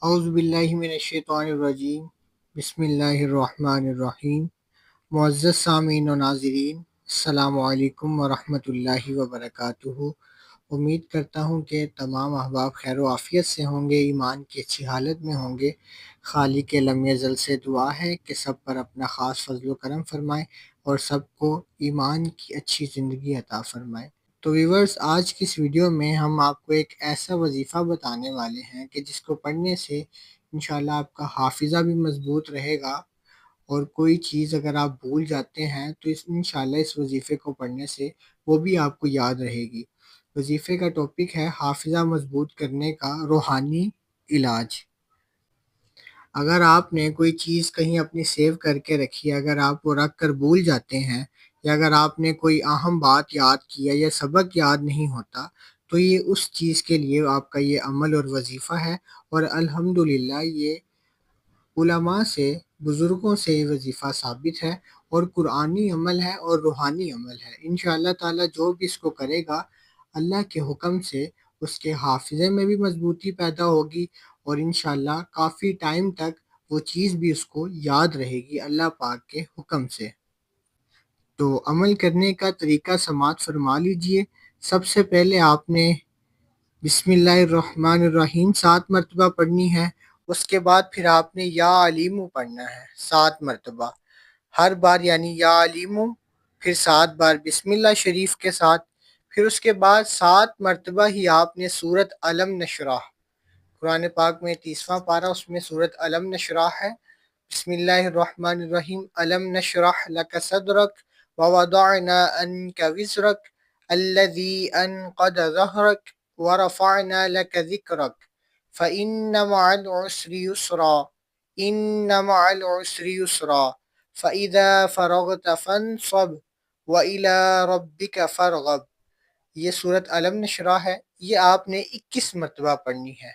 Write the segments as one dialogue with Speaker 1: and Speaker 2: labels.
Speaker 1: اعوذ باللہ من الشیطان الرجیم، بسم اللہ الرحمن الرحیم۔ معزز سامعین و ناظرین، السلام علیکم ورحمۃ اللہ وبرکاتہ۔ امید کرتا ہوں کہ تمام احباب خیر و عافیت سے ہوں گے، ایمان کی اچھی حالت میں ہوں گے۔ خالق لم یزل سے دعا ہے کہ سب پر اپنا خاص فضل و کرم فرمائے اور سب کو ایمان کی اچھی زندگی عطا فرمائے۔ تو ویورز، آج کی اس ویڈیو میں ہم آپ کو ایک ایسا وظیفہ بتانے والے ہیں کہ جس کو پڑھنے سے انشاءاللہ آپ کا حافظہ بھی مضبوط رہے گا، اور کوئی چیز اگر آپ بھول جاتے ہیں تو انشاءاللہ اس وظیفے کو پڑھنے سے وہ بھی آپ کو یاد رہے گی۔ وظیفے کا ٹاپک ہے حافظہ مضبوط کرنے کا روحانی علاج۔ اگر آپ نے کوئی چیز کہیں اپنی سیو کر کے رکھی ہے، اگر آپ وہ رکھ کر بھول جاتے ہیں، یا اگر آپ نے کوئی اہم بات یاد کیا یا سبق یاد نہیں ہوتا، تو یہ اس چیز کے لیے آپ کا یہ عمل اور وظیفہ ہے، اور الحمدللہ یہ علماء سے، بزرگوں سے یہ وظیفہ ثابت ہے، اور قرآنی عمل ہے اور روحانی عمل ہے۔ انشاءاللہ تعالی جو بھی اس کو کرے گا، اللہ کے حکم سے اس کے حافظے میں بھی مضبوطی پیدا ہوگی، اور انشاءاللہ کافی ٹائم تک وہ چیز بھی اس کو یاد رہے گی اللہ پاک کے حکم سے۔ تو عمل کرنے کا طریقہ سماعت فرما لیجئے۔ سب سے پہلے آپ نے بسم اللہ الرحمن الرحیم 7 مرتبہ پڑھنی ہے۔ اس کے بعد پھر آپ نے یا علیمو پڑھنا ہے 7 مرتبہ، ہر بار یعنی یا علیمو، پھر 7 بار بسم اللہ شریف کے ساتھ، پھر اس کے بعد 7 مرتبہ ہی آپ نے سورۃ الم نشرح، قرآن پاک میں 30واں پارہ، اس میں سورۃ الم نشرح ہے۔ بسم اللہ الرحمن الرحیم، الم نشرح لک صدرک ووضعنا عنک وزرک الذی انقض ظہرک ورفعنا لک ذکرک فإن مع العسر یسرا ان مع العسر یسرا فإذا فرغت فانصب وإلی ربک فارغب۔ یہ سورۃ علم نشرح ہے، یہ آپ نے 21 مرتبہ پڑھنی ہے۔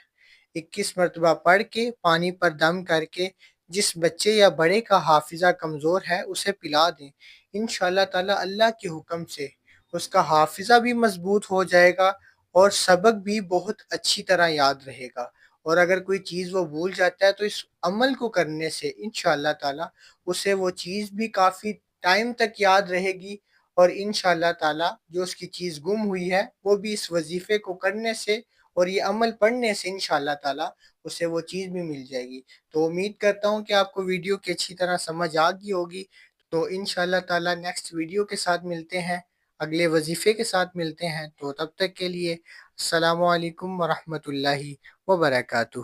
Speaker 1: 21 مرتبہ پڑھ کے پانی پر دم کر کے جس بچے یا بڑے کا حافظہ کمزور ہے اسے پلا دیں۔ انشاءاللہ تعالی اللہ کے حکم سے اس کا حافظہ بھی مضبوط ہو جائے گا، اور سبق بھی بہت اچھی طرح یاد رہے گا۔ اور اگر کوئی چیز وہ بھول جاتا ہے تو اس عمل کو کرنے سے انشاءاللہ تعالی اسے وہ چیز بھی کافی ٹائم تک یاد رہے گی، اور انشاءاللہ تعالی جو اس کی چیز گم ہوئی ہے وہ بھی اس وظیفے کو کرنے سے اور یہ عمل پڑھنے سے انشاءاللہ تعالی اسے وہ چیز بھی مل جائے گی۔ تو امید کرتا ہوں کہ آپ کو ویڈیو کی اچھی طرح سمجھ آ گئی ہوگی۔ تو انشاءاللہ تعالی نیکسٹ ویڈیو کے ساتھ ملتے ہیں، اگلے وظیفے کے ساتھ ملتے ہیں۔ تو تب تک کے لیے السلام علیکم ورحمۃ اللہ وبرکاتہ۔